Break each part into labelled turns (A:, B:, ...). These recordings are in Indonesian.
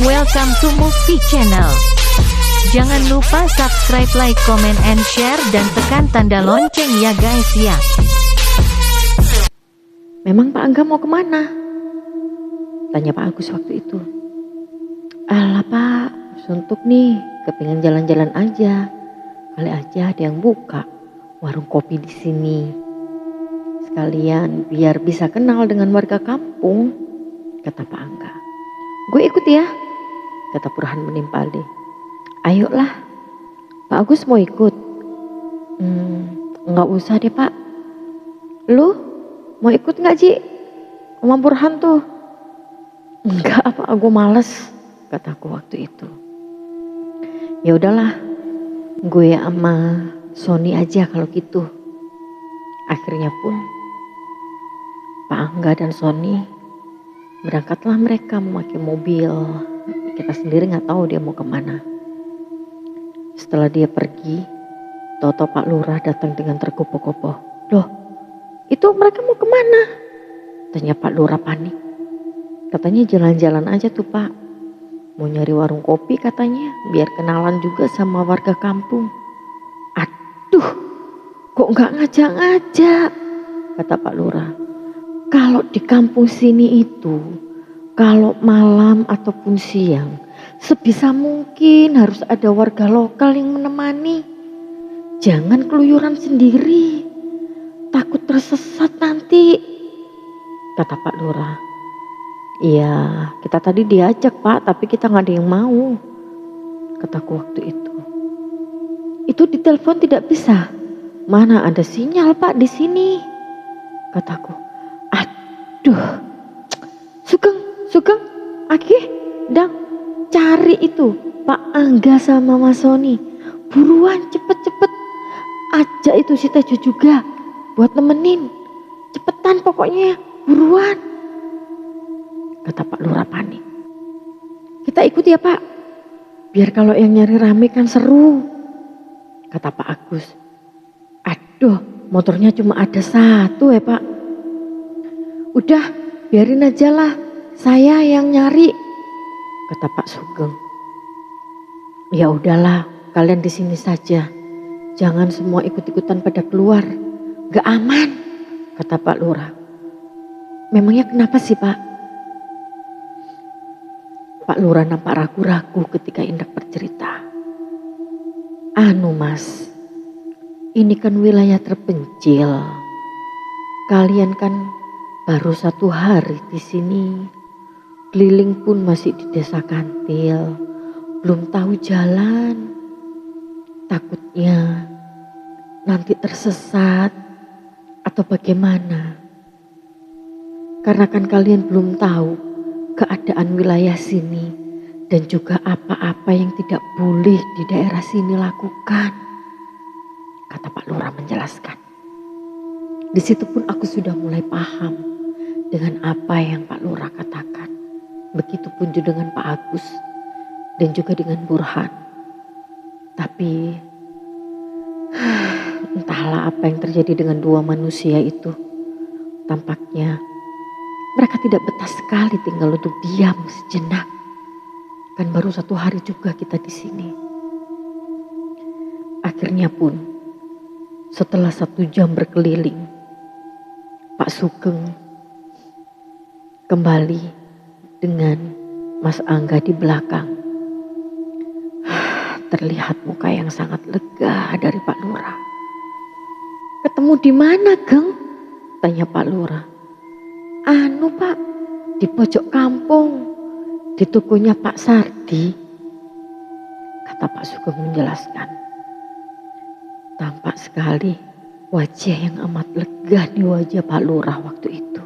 A: Welcome to Movie Channel. Jangan lupa subscribe, like, comment, and share, dan tekan tanda lonceng ya guys ya.
B: Memang Pak Angga mau kemana? Tanya Pak Agus waktu itu. Alah Pak, suntuk nih, kepingin jalan-jalan aja. Kali aja ada yang buka warung kopi di sini. Sekalian biar bisa kenal dengan warga kampung, kata Pak Angga. Gue ikut ya, kata Burhan menimpali. Ayolah, Pak Agus mau ikut. Nggak usah deh Pak. Lu mau ikut nggak Ji? Sama Burhan tuh. Enggak apa, gue males, kataku waktu itu. Ya udahlah, gue sama Sony aja kalau gitu. Akhirnya pun Pak Angga dan Sony berangkatlah mereka memakai mobil. Kita sendiri nggak tahu dia mau kemana. Setelah dia pergi, tahu-tahu Pak Lurah datang dengan tergopoh-gopoh. Loh, itu mereka mau kemana? Tanya Pak Lurah panik. Katanya jalan-jalan aja tuh Pak. Mau nyari warung kopi katanya, biar kenalan juga sama warga kampung. Aduh, kok nggak ngajak-ngajak? Kata Pak Lurah. Kalau di kampung sini itu, kalau malam ataupun siang, sebisa mungkin harus ada warga lokal yang menemani. Jangan keluyuran sendiri, takut tersesat nanti, kata Pak Lurah. Iya, kita tadi diajak Pak, tapi kita nggak ada yang mau, kataku waktu itu. Itu di telepon tidak bisa, mana ada sinyal Pak di sini, kataku. Aduh, Sugeng, Aki, Dang, cari itu Pak Angga sama Mas Sony. Buruan, cepet. Ajak itu si Tejo juga buat nemenin. Cepetan pokoknya, buruan. Kata Pak Lurah panik. Kita ikut ya Pak, biar kalau yang nyari rame kan seru, kata Pak Agus. Aduh, motornya cuma ada satu ya Pak. Udah, biarin aja lah, saya yang nyari, kata Pak Sugeng. Ya udahlah, kalian di sini saja. Jangan semua ikut-ikutan pada keluar. Gak aman, kata Pak Lurah. Memangnya kenapa sih Pak? Pak Lurah nampak ragu-ragu ketika Indak bercerita. Anu Mas, ini kan wilayah terpencil. Kalian kan baru 1 hari di sini. Keliling pun masih di desa Kantil. Belum tahu jalan. Takutnya nanti tersesat atau bagaimana. Karena kan kalian belum tahu keadaan wilayah sini dan juga apa-apa yang tidak boleh di daerah sini lakukan, kata Pak Lurah menjelaskan. Di situ pun aku sudah mulai paham dengan apa yang Pak Lurah katakan. Begitupun juga dengan Pak Agus dan juga dengan Burhan. Tapi entahlah apa yang terjadi dengan 2 manusia itu. Tampaknya mereka tidak betah sekali tinggal untuk diam sejenak. Kan baru 1 hari juga kita di sini. Akhirnya pun setelah 1 jam berkeliling, Pak Sugeng kembali dengan Mas Angga di belakang. Terlihat muka yang sangat lega dari Pak Lurah. Ketemu di mana Geng? Tanya Pak Lurah. Anu Pak, di pojok kampung, di tokonya Pak Sardi, kata Pak Sugeng menjelaskan. Tampak sekali wajah yang amat lega di wajah Pak Lurah waktu itu.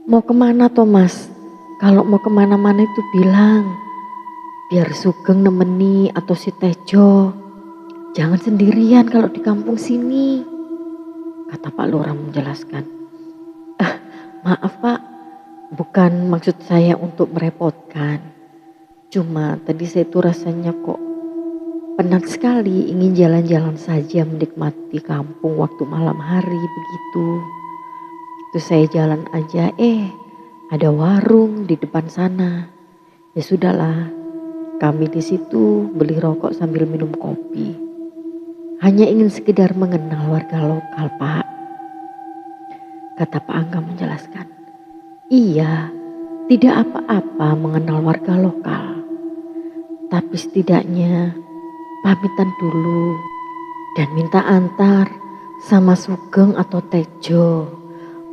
B: Mau kemana toh Mas? Kalau mau kemana-mana itu bilang, biar Sugeng nemeni atau si Tejo. Jangan sendirian kalau di kampung sini, kata Pak Lurah menjelaskan. Maaf Pak, bukan maksud saya untuk merepotkan. Cuma tadi saya itu rasanya kok penat sekali, ingin jalan-jalan saja menikmati kampung waktu malam hari begitu. Itu saya jalan aja, Ada warung di depan sana. Ya sudahlah, kami di situ beli rokok sambil minum kopi. Hanya ingin sekedar mengenal warga lokal, Pak. Kata Pak Angga menjelaskan. Iya, tidak apa-apa mengenal warga lokal. Tapi setidaknya pamitan dulu dan minta antar sama Sugeng atau Tejo.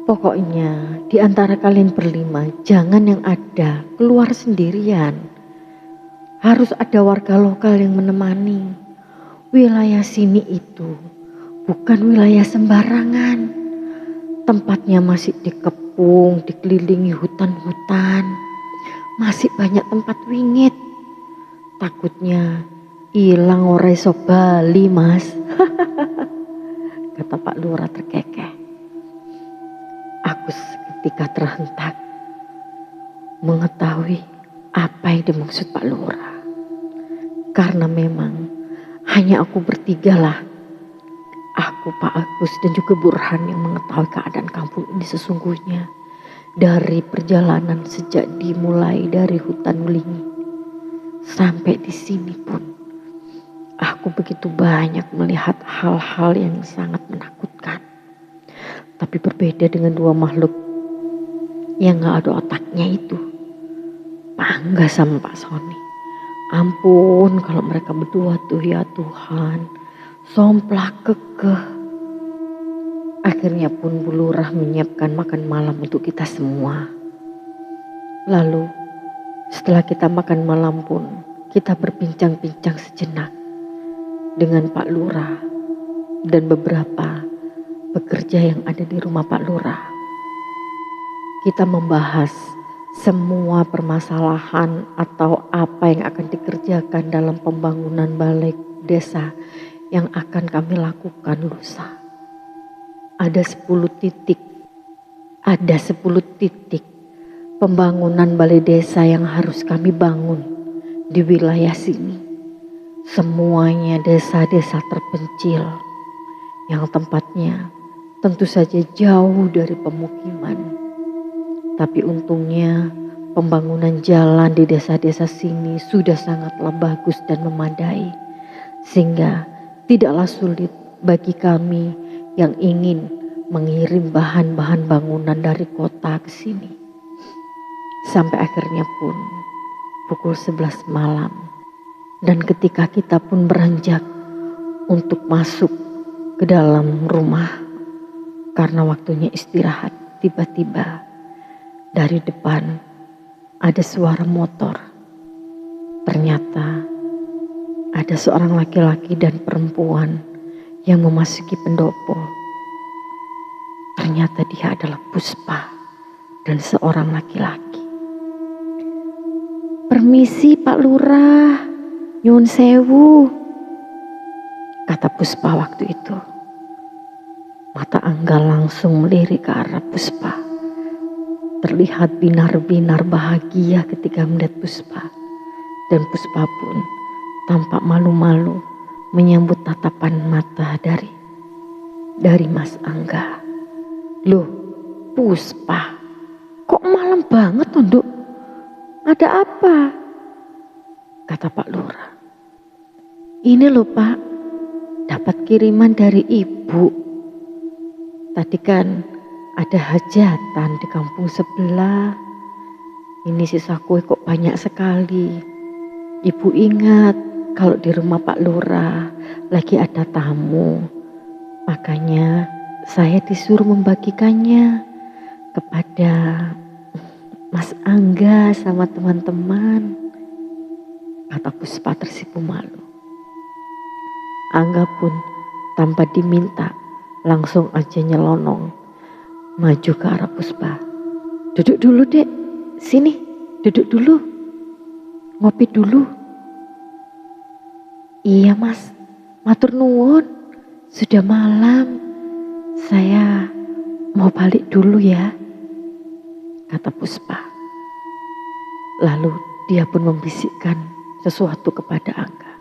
B: Pokoknya di antara kalian berlima jangan yang ada keluar sendirian. Harus ada warga lokal yang menemani. Wilayah sini itu bukan wilayah sembarangan. Tempatnya masih dikepung, dikelilingi hutan-hutan. Masih banyak tempat wingit. Takutnya hilang ora iso bali, Mas. Kata Pak Lurah terkekeh. Aku seketika terhentak mengetahui apa yang dimaksud Pak Lurah. Karena memang hanya aku bertiga lah. Aku, Pak Agus dan juga Burhan yang mengetahui keadaan kampung ini sesungguhnya. Dari perjalanan sejak dimulai dari hutan Welingi sampai di sini pun. Aku begitu banyak melihat hal-hal yang sangat menakutkan. Tapi berbeda dengan dua makhluk yang gak ada otaknya itu. Pak Angga sama Pak Sony. Ampun kalau mereka berdua tuh ya Tuhan. Somplak kekeh. Akhirnya pun Bu Lurah menyiapkan makan malam untuk kita semua. Lalu setelah kita makan malam pun kita berbincang-bincang sejenak dengan Pak Lurah dan beberapa pekerja yang ada di rumah Pak Lurah. Kita membahas semua permasalahan atau apa yang akan dikerjakan dalam pembangunan balai desa yang akan kami lakukan lusa. Ada 10 titik. Ada 10 titik pembangunan balai desa yang harus kami bangun di wilayah sini. Semuanya desa-desa terpencil yang tempatnya tentu saja jauh dari pemukiman. Tapi untungnya pembangunan jalan di desa-desa sini sudah sangatlah bagus dan memadai. Sehingga tidaklah sulit bagi kami yang ingin mengirim bahan-bahan bangunan dari kota ke sini. Sampai akhirnya pun pukul 11 malam. Dan ketika kita pun beranjak untuk masuk ke dalam rumah karena waktunya istirahat, tiba-tiba dari depan ada suara motor. Ternyata ada seorang laki-laki dan perempuan yang memasuki pendopo. Ternyata dia adalah Puspa dan seorang laki-laki. Permisi Pak Lurah, nyuwun sewu, kata Puspa waktu itu. Mata Angga langsung melirik ke arah Puspa. Terlihat binar-binar bahagia ketika melihat Puspa. Dan Puspa pun tampak malu-malu menyambut tatapan mata dari Mas Angga. Loh, Puspa, kok malam banget Tonduk? Ada apa? Kata Pak Lurah. Ini loh Pak, dapat kiriman dari Ibu. Tadi kan ada hajatan di kampung sebelah. Ini sisa kue kok banyak sekali. Ibu ingat kalau di rumah Pak Lurah lagi ada tamu. Makanya saya disuruh membagikannya kepada Mas Angga sama teman-teman. Kata Puspa tersipu malu. Angga pun tanpa diminta langsung aja nyelonong maju ke arah Puspa. Duduk dulu Dek, sini duduk dulu, ngopi dulu. Iya Mas, matur nuwun, sudah malam, saya mau balik dulu ya, kata Puspa. Lalu dia pun membisikkan sesuatu kepada Angga.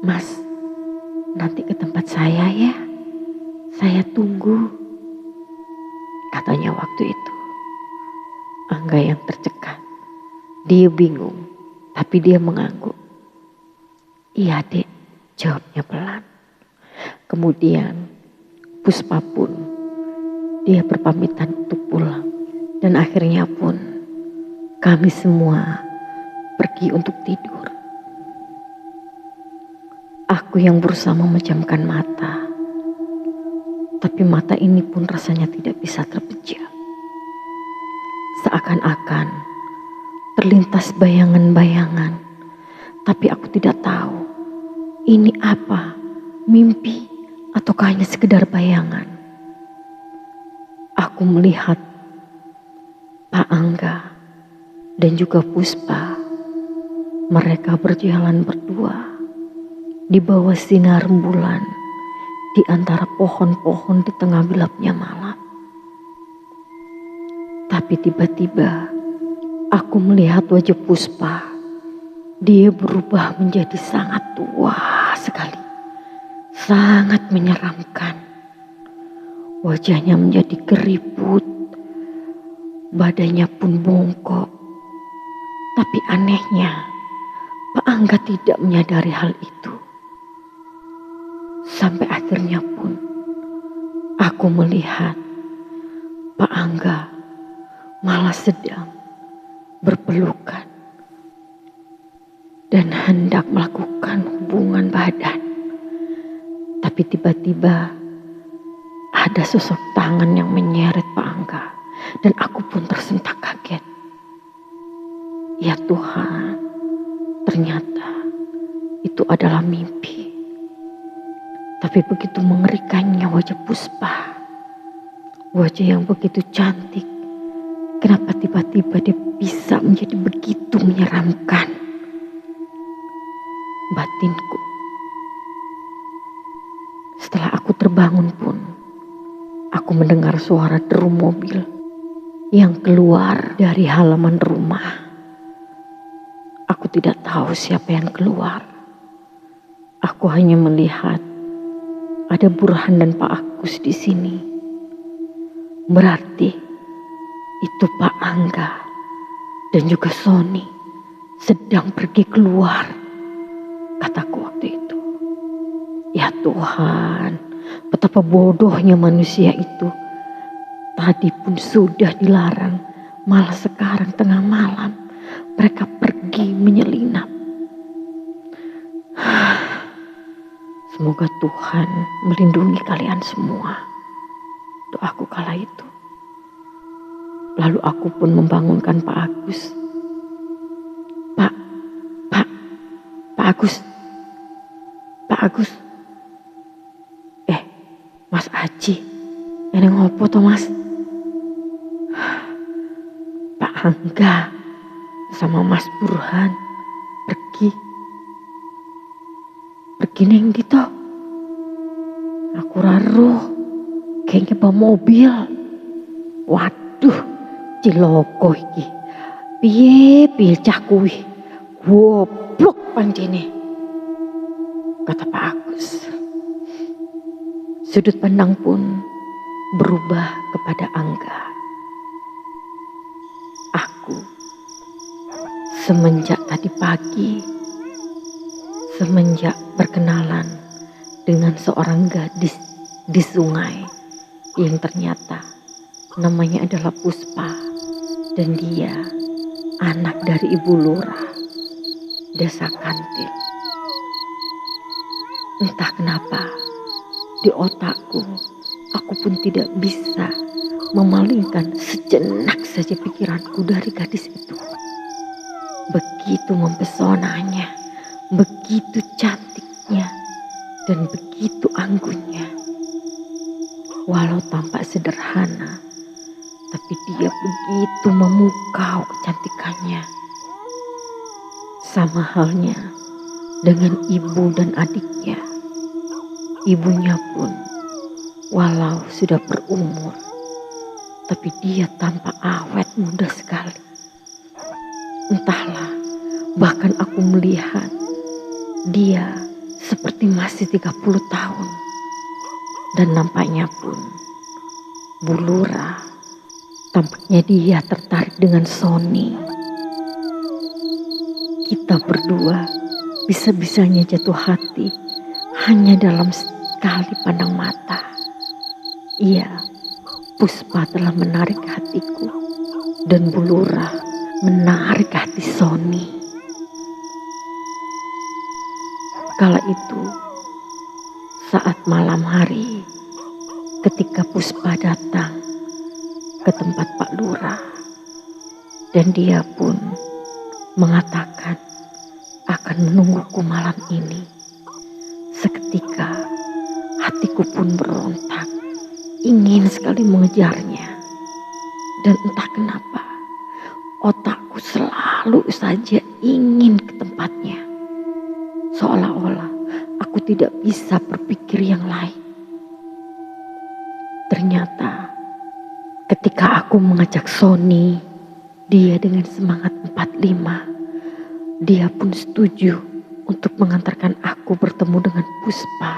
B: Mas, nanti ke tempat saya ya, saya tunggu, katanya waktu itu. Angga yang tercekat. Dia bingung, tapi dia mengangguk. Iya dek, jawabnya pelan. Kemudian Puspa pun dia berpamitan untuk pulang. Dan akhirnya pun kami semua pergi untuk tidur. Aku yang berusaha memejamkan mata. Tapi mata ini pun rasanya tidak bisa terpejam. Seakan-akan terlintas bayangan-bayangan. Tapi aku tidak tahu ini apa, mimpi ataukah hanya sekedar bayangan. Aku melihat Pak Angga dan juga Puspa. Mereka berjalan berdua di bawah sinar bulan, di antara pohon-pohon di tengah gelapnya malam. Tapi tiba-tiba aku melihat wajah Puspa. Dia berubah menjadi sangat tua sekali. Sangat menyeramkan. Wajahnya menjadi keriput. Badannya pun bongkok. Tapi anehnya, Pak Angga tidak menyadari hal itu. Sampai akhirnya pun aku melihat Pak Angga malah sedang berpelukan dan hendak melakukan hubungan badan. Tapi tiba-tiba ada sosok tangan yang menyeret Pak Angga dan aku pun tersentak kaget. Ya Tuhan, ternyata itu adalah mimpi. Tapi begitu mengerikannya wajah Puspa. Wajah yang begitu cantik. Kenapa tiba-tiba dia bisa menjadi begitu menyeramkan? Batinku. Setelah aku terbangun pun, aku mendengar suara deru mobil yang keluar dari halaman rumah. Aku tidak tahu siapa yang keluar. Aku hanya melihat ada Burhan dan Pak Agus di sini. Berarti itu Pak Angga dan juga Sony sedang pergi keluar, kataku waktu itu. Ya Tuhan, betapa bodohnya manusia itu. Tadi pun sudah dilarang, malah sekarang tengah malam mereka pergi menyelinap. Semoga Tuhan melindungi kalian semua. Doaku kala itu. Lalu aku pun membangunkan Pak Agus. Pak Agus. Pak Agus. Mas Aji. Ini ngopo toh Mas? Pak Angga sama Mas Burhan pergi neng gitu. Aku raruh kayaknya bawa mobil. Waduh, ciloko iki. Piye cah kuwi. Goblok pancene, kata Pak Agus. Sudut pandang pun berubah kepada Angga. Aku semenjak tadi pagi, semenjak berkenalan dengan seorang gadis di sungai yang ternyata namanya adalah Puspa dan dia anak dari Ibu Lurah Desa Kantil. Entah kenapa di otakku aku pun tidak bisa memalingkan sejenak saja pikiranku dari gadis itu. Begitu mempesonanya, begitu cantiknya, dan begitu anggunnya. Walau tampak sederhana, tapi dia begitu memukau kecantikannya. Sama halnya dengan ibu dan adiknya. Ibunya pun walau sudah berumur, tapi dia tampak awet muda sekali. Entahlah, bahkan aku melihat dia seperti masih 30 tahun. Dan nampaknya pun Bu Lurah Tampaknya dia tertarik dengan Sony. Kita berdua bisa-bisanya jatuh hati hanya dalam sekali pandang mata. Iya, Puspa telah menarik hatiku dan Bulura menarik hati Sony. Kala itu, saat malam hari, ketika Puspa datang ke tempat Pak Lurah, dan dia pun mengatakan akan menungguku malam ini. Seketika hatiku pun berontak, ingin sekali mengejarnya. Dan entah kenapa, otakku selalu saja ingin ke tempatnya. Seolah-olah aku tidak bisa berpikir yang lain. Ternyata ketika aku mengajak Sony, dia dengan semangat 45, dia pun setuju untuk mengantarkan aku bertemu dengan Puspa.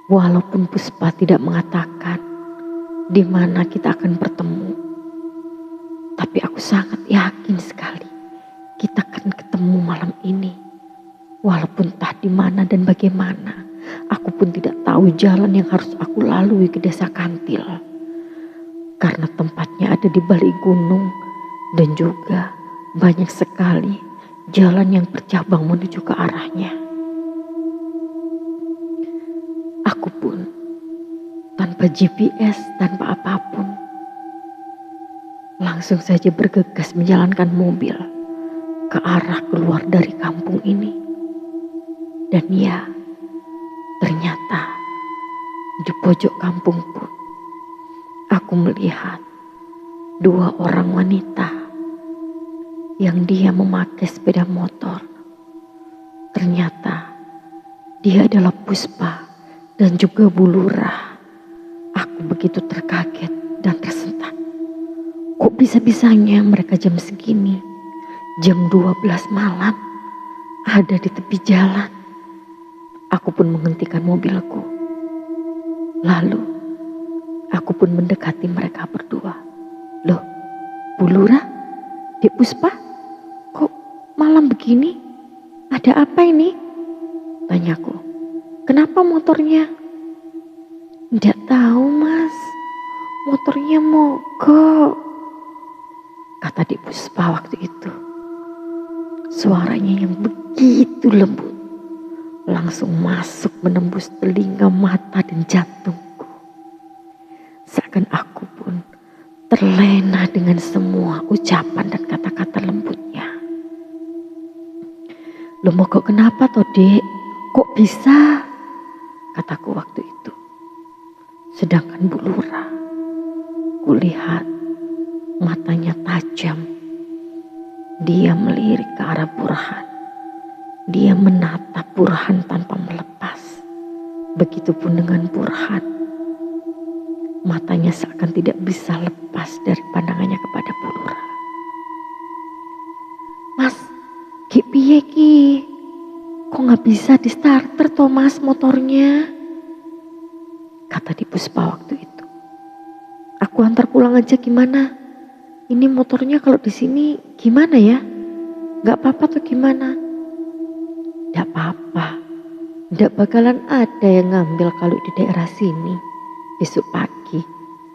B: Walaupun Puspa tidak mengatakan di mana kita akan bertemu, tapi aku sangat yakin sekali kita akan ketemu malam ini. Walaupun entah di mana dan bagaimana, aku pun tidak tahu jalan yang harus aku lalui ke desa Kantil. Karena tempatnya ada di balik gunung dan juga banyak sekali jalan yang bercabang menuju ke arahnya. Aku pun tanpa GPS, tanpa apapun, langsung saja bergegas menjalankan mobil ke arah keluar dari kampung ini. Dan ya, ternyata di pojok kampung pun aku melihat dua orang wanita yang dia memakai sepeda motor. Ternyata dia adalah Puspa dan juga Bulura. Aku begitu terkaget dan tersentak. Kok bisa-bisanya mereka jam segini, jam 12 malam, ada di tepi jalan. Aku pun menghentikan mobilku. Lalu aku pun mendekati mereka berdua. Loh, Bulura, Dek Puspa, kok malam begini? Ada apa ini? Tanyaku. Kenapa motornya? Tidak tahu mas, motornya mogok, kata Dek Puspa waktu itu. Suaranya yang begitu lembut langsung masuk menembus telinga, mata dan jantungku. Seakan aku pun terlena dengan semua ucapan dan kata-kata lembutnya. Lo mogok kenapa toh dek? Kok bisa? Kataku waktu itu. Sedangkan Bulura, kulihat matanya tajam. Dia melirik ke arah Burhan. Dia menatap Burhan tanpa melepas. Begitupun dengan Burhan. Matanya seakan tidak bisa lepas dari pandangannya kepada Bulura. Mas, ki piye ki? Kok gak bisa di starter toh mas motornya? Kata Di Puspa waktu itu. Aku antar pulang aja gimana? Ini motornya kalau di sini gimana ya? Gak apa-apa tuh gimana? Gak apa-apa. Gak bakalan ada yang ngambil kalau di daerah sini. Besok pagi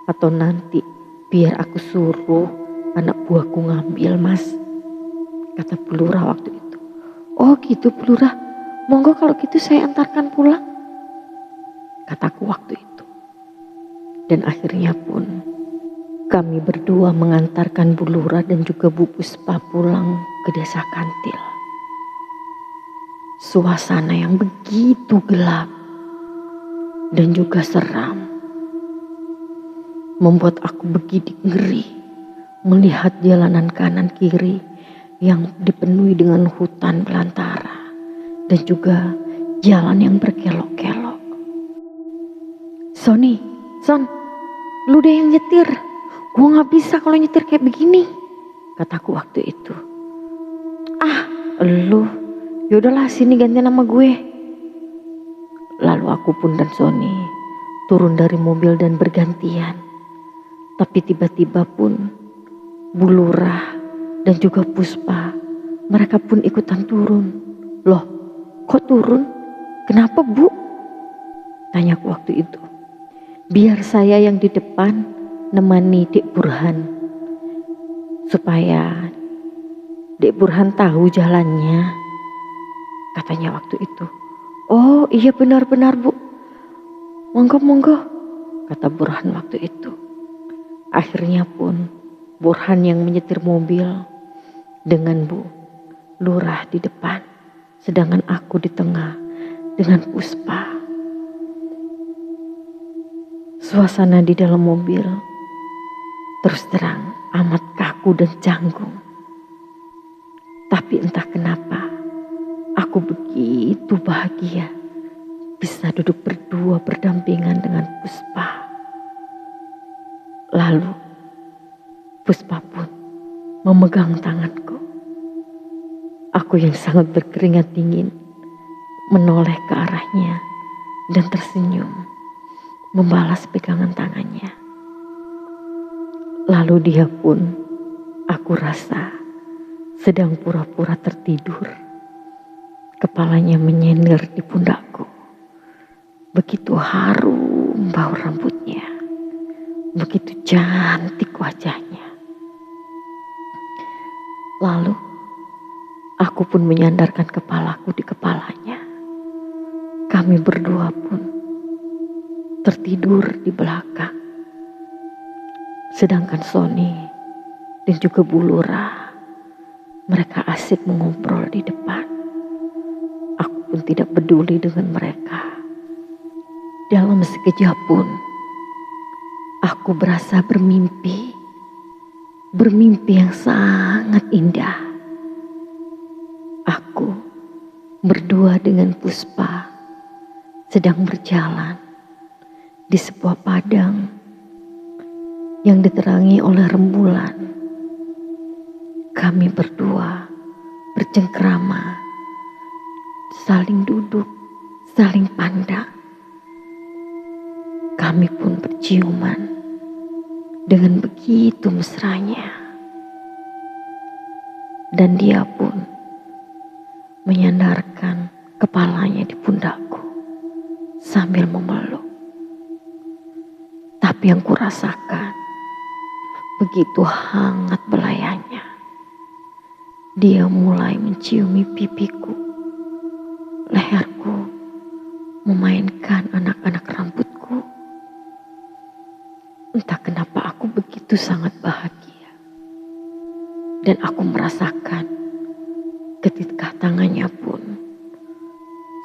B: atau nanti biar aku suruh anak buahku ngambil mas. Kata Bulura waktu itu. Oh gitu Bulura. Monggo kalau gitu saya antarkan pulang. Kataku waktu itu. Dan akhirnya pun kami berdua mengantarkan Bulura dan juga Bu Puspa pulang ke desa Kantil. Suasana yang begitu gelap dan juga seram membuat aku begitu ngeri melihat jalanan kanan kiri yang dipenuhi dengan hutan belantara dan juga jalan yang berkelok-kelok. Son, lu deh yang nyetir. Gue gak bisa kalau nyetir kayak begini, kataku waktu itu. Ah, lu, yaudahlah sini ganti nama gue. Lalu aku pun dan Sony turun dari mobil dan bergantian. Tapi tiba-tiba pun Bu Lurah dan juga Puspa, mereka pun ikutan turun. Loh, kok turun? Kenapa Bu? Tanyaku waktu itu. Biar saya yang di depan nemani Dek Burhan. Supaya Dek Burhan tahu jalannya. Katanya waktu itu. Oh iya benar-benar Bu. Monggo, kata Burhan waktu itu. Akhirnya pun Burhan yang menyetir mobil dengan Bu Lurah di depan. Sedangkan aku di tengah dengan Puspa. Suasana di dalam mobil terus terang amat kaku dan canggung. Tapi entah kenapa aku begitu bahagia bisa duduk berdua berdampingan dengan Puspa. Lalu Puspa pun memegang tanganku. Aku yang sangat berkeringat dingin menoleh ke arahnya dan tersenyum membalas pegangan tangannya. Lalu dia pun, aku rasa, sedang pura-pura tertidur. Kepalanya menyender di pundakku. Begitu harum bau rambutnya. Begitu cantik wajahnya. Lalu, aku pun menyandarkan kepalaku di kepalanya. Kami berdua pun tertidur di belakang. Sedangkan Sony dan juga Bu Lurah, mereka asik mengobrol di depan. Aku pun tidak peduli dengan mereka. Dalam sekejap pun, aku berasa bermimpi. Bermimpi yang sangat indah. Aku berdua dengan Puspa sedang berjalan di sebuah padang yang diterangi oleh rembulan. Kami berdua bercengkrama, saling duduk, saling pandang. Kami pun berciuman dengan begitu mesranya. Dan dia pun menyandarkan kepalanya di pundakku sambil memeluk. Tapi yang kurasakan begitu hangat belayannya. Dia mulai menciumi pipiku, leherku, memainkan anak-anak rambutku. Entah kenapa aku begitu sangat bahagia. Dan aku merasakan ketika tangannya pun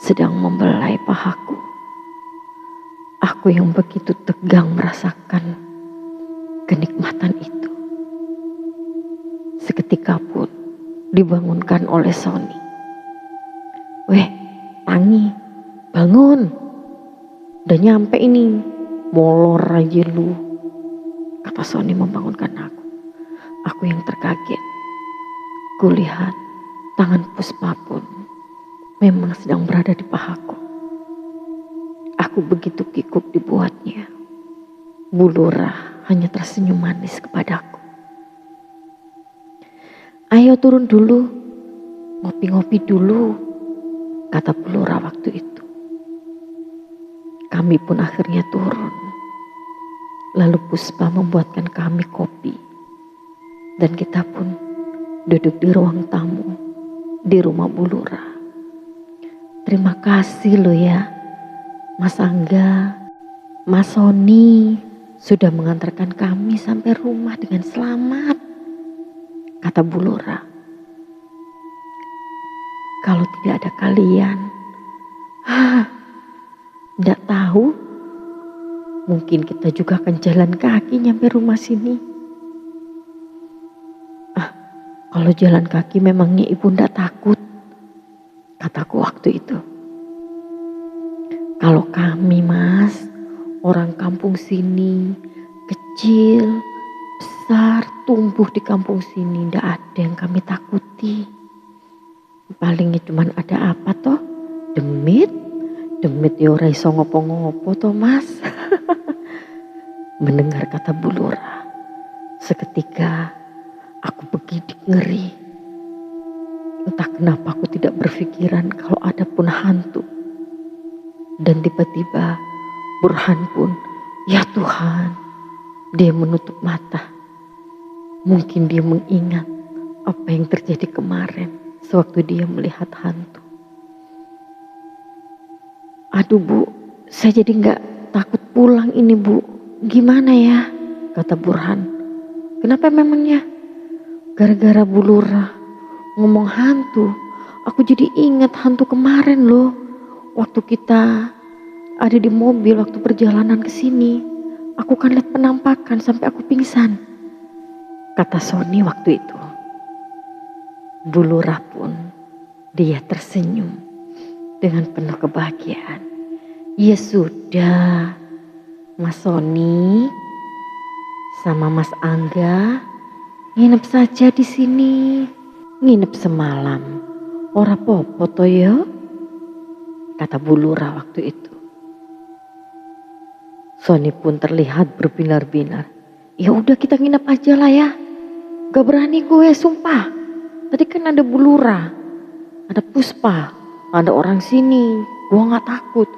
B: sedang membelai pahaku. Aku yang begitu tegang merasakan kenikmatan itu. Seketika pun dibangunkan oleh Sony. Weh, Tangi, bangun. Udah nyampe ini. Molor aja lu. Kata Sony membangunkan aku. Aku yang terkaget. Kulihat tangan Puspa pun memang sedang berada di pahaku. Aku begitu kikuk dibuatnya. Bu Lurah hanya tersenyum manis kepadaku. Ayo turun dulu, ngopi-ngopi dulu, kata Bu Lurah waktu itu. Kami pun akhirnya turun. Lalu Puspa membuatkan kami kopi. Dan kita pun duduk di ruang tamu di rumah Bu Lurah. Terima kasih lo ya, Mas Angga, Mas Sony sudah mengantarkan kami sampai rumah dengan selamat, kata Bu Lurah. Kalau tidak ada kalian, tidak tahu, mungkin kita juga akan jalan kaki nyampe rumah sini. Kalau jalan kaki memangnya ibu tidak takut, kataku waktu itu. Kalau kami Mas, orang kampung sini, kecil, besar, tumbuh di kampung sini, tidak ada yang kami takuti. Palingnya cuman ada apa toh? Demit ya ora iso ngopo-ngopo toh Mas. Mendengar kata Bu Lurah, seketika aku begitu ngeri. Entah kenapa aku tidak berpikiran kalau ada pun hantu. Dan tiba-tiba Burhan pun, ya Tuhan, dia menutup mata. Mungkin dia mengingat apa yang terjadi kemarin sewaktu dia melihat hantu. Aduh Bu, saya jadi gak takut pulang ini Bu. Gimana ya? Kata Burhan. Kenapa memangnya? Gara-gara Bu Lurah ngomong hantu, aku jadi ingat hantu kemarin loh. Waktu kita ada di mobil waktu perjalanan ke sini, aku kan lihat penampakan sampai aku pingsan. Kata Sony waktu itu. Bu Lurah pun dia tersenyum dengan penuh kebahagiaan. Ya sudah, Mas Sony sama Mas Angga nginep saja di sini. Nginep semalam. Ora popo to ya? Kata Bu Lurah waktu itu. Sony pun terlihat berbinar-binar. Ya udah kita nginep aja lah ya. Gak berani gue sumpah. Tadi kan ada Bu Lurah, ada Puspa, ada orang sini. Gue gak takut.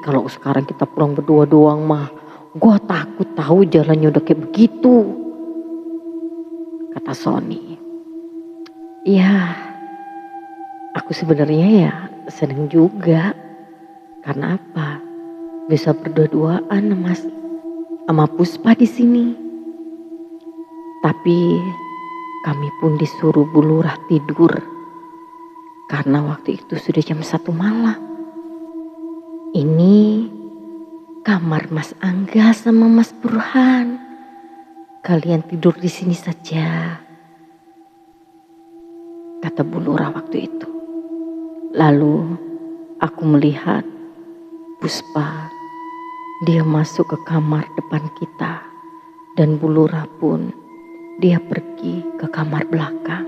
B: Kalau sekarang kita pulang berdua doang mah, gue takut tahu jalannya udah kayak begitu. Kata Sony. Ya, aku sebenarnya ya seneng juga. Karena apa? Bisa berdua-duaan sama Puspa di sini. Tapi kami pun disuruh Bu Lurah tidur. Karena waktu itu sudah jam 1 malam. Ini kamar Mas Angga sama Mas Burhan. Kalian tidur di sini saja. Kata Bu Lurah waktu itu. Lalu aku melihat Puspa. Dia masuk ke kamar depan kita. Dan Bu Lurah pun dia pergi ke kamar belakang.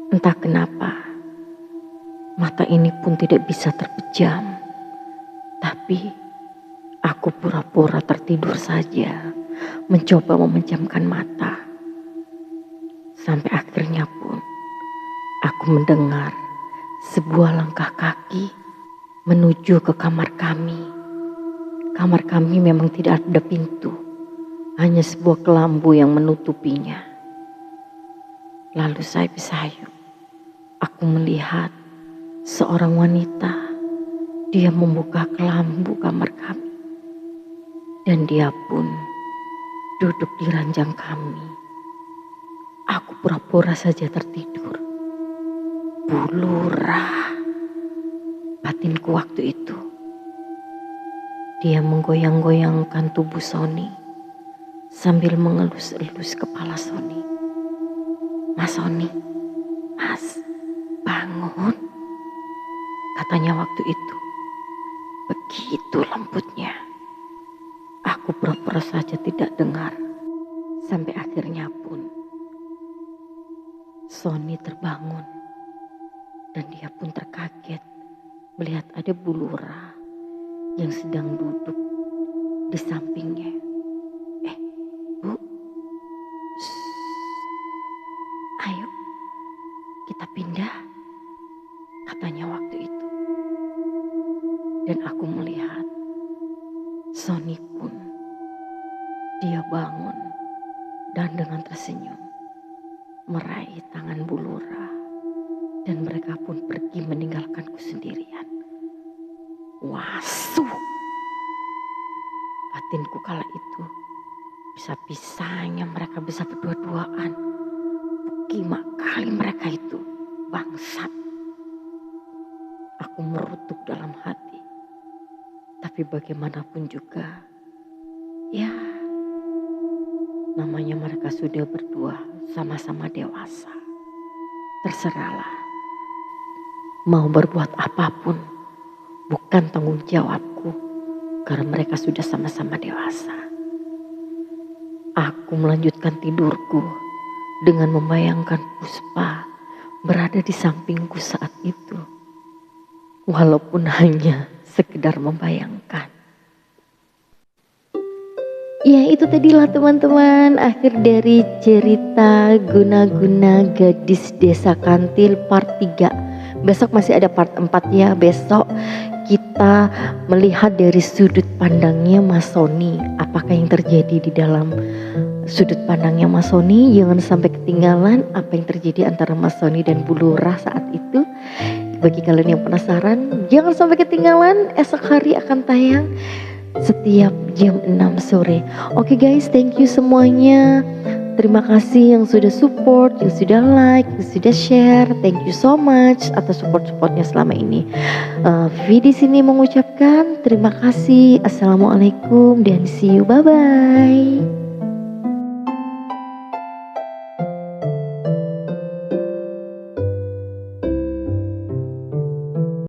B: Entah kenapa mata ini pun tidak bisa terpejam. Tapi aku pura-pura tertidur saja. Mencoba memejamkan mata. Sampai akhirnya pun aku mendengar sebuah langkah kaki menuju ke kamar kami. Kamar kami memang tidak ada pintu, hanya sebuah kelambu yang menutupinya. Lalu sayup-sayup aku melihat seorang wanita. Dia membuka kelambu kamar kami. Dan dia pun duduk di ranjang kami. Aku pura-pura saja tertidur. Bu Lurah, batinku waktu itu. Dia menggoyang-goyangkan tubuh Sony sambil mengelus-elus kepala Sony. Mas Sony, Mas, bangun. Katanya waktu itu. Begitu lembutnya. Aku pura-pura saja tidak dengar. Sampai akhirnya pun Sony terbangun. Dan dia pun terkaget melihat ada Bu Lurah yang sedang duduk di sampingnya. Bu, ayo kita pindah, katanya waktu itu. Dan aku melihat Sony pun dia bangun dan dengan tersenyum meraih tangan Bu Lurah. Dan mereka pun pergi meninggalkanku sendirian. Wasuh. Batinku kala itu bisa-bisanya mereka bisa berdua-duaan. Gimana kali mereka itu bangsat. Aku merutuk dalam hati. Tapi bagaimanapun juga, ya namanya mereka sudah berdua sama-sama dewasa. Terserahlah. Mau berbuat apapun bukan tanggung jawabku karena mereka sudah sama-sama dewasa. Aku melanjutkan tidurku dengan membayangkan Puspa berada di sampingku saat itu. Walaupun hanya sekedar membayangkan. Ya itu tadilah teman-teman akhir dari cerita Guna-Guna Gadis Desa Kantil part 3. Besok masih ada part 4 ya. Besok kita melihat dari sudut pandangnya Mas Sony. Apakah yang terjadi di dalam sudut pandangnya Mas Sony. Jangan sampai ketinggalan apa yang terjadi antara Mas Sony dan Bu Lurah saat itu. Bagi kalian yang penasaran, jangan sampai ketinggalan. Esok hari akan tayang setiap jam 6 sore. Oke guys, thank you semuanya. Terima kasih yang sudah support, yang sudah like, yang sudah share. Thank you so much atas support-supportnya selama ini. Vi di sini mengucapkan terima kasih. Assalamualaikum dan see you, bye bye.